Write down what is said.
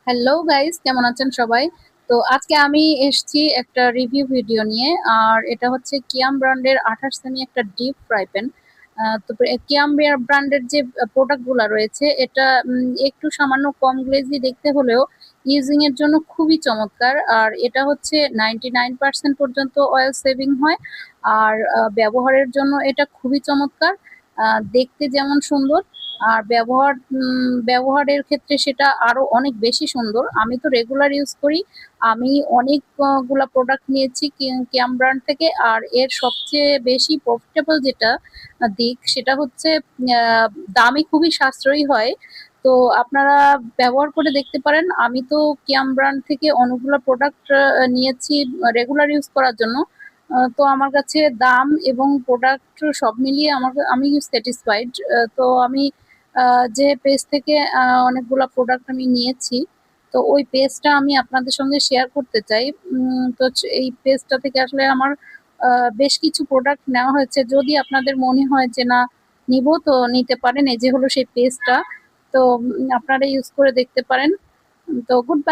Hello guys, কেমন আছেন সবাই? তো আজকে আমি এসেছি একটা রিভিউ ভিডিও নিয়ে। আর এটা হচ্ছে কিয়াম ব্র্যান্ডের 28 সেমি একটা ডিপ ফ্রাই প্যান। তো কিয়াম ব্র্যান্ডের যে প্রোডাক্টগুলো রয়েছে এটা একটু সামান্য কম গ্লেজি দেখতে হলেও ইউজিং এর জন্য খুবই চমৎকার। আর এটা হচ্ছে 99% পর্যন্ত অয়েল সেভিং হয়। আর ব্যবহারের জন্য এটা খুবই চমৎকার। দেখতে যেমন সুন্দর, আর ব্যবহারের ক্ষেত্রে সেটা আরো অনেক বেশি সুন্দর। আমি তো রেগুলার ইউজ করি। আমি অনেক গুলা প্রোডাক্ট নিয়েছি কিয়াম ব্র্যান্ড থেকে। আর এর সবচেয়ে বেশি প্রফিটেবল যেটা দিক সেটা হচ্ছে আহ, দামই খুবই সাশ্রয়ী হয়। তো আপনারা ব্যবহার করে দেখতে পারেন। আমি তো কিয়াম ব্র্যান্ড থেকে অনেকগুলো প্রোডাক্ট নিয়েছি রেগুলার ইউজ করার জন্য। তো আমার কাছে দাম এবং প্রোডাক্ট সব মিলিয়ে আমি স্যাটিসফাইড। তো আমি যে পেজ থেকে অনেকগুলা প্রোডাক্ট আমি নিয়েছি, তো ওই পেজটা আমি আপনাদের সঙ্গে শেয়ার করতে চাই। এই পেজটা থেকে আসলে আমার বেশ কিছু প্রোডাক্ট নেওয়া হয়েছে। যদি আপনাদের মনে হয় যে না, নিব, তো নিতে পারেন। এই যে হলো সেই পেজটা। তো আপনারা ইউজ করে দেখতে পারেন। তো গুড বাই।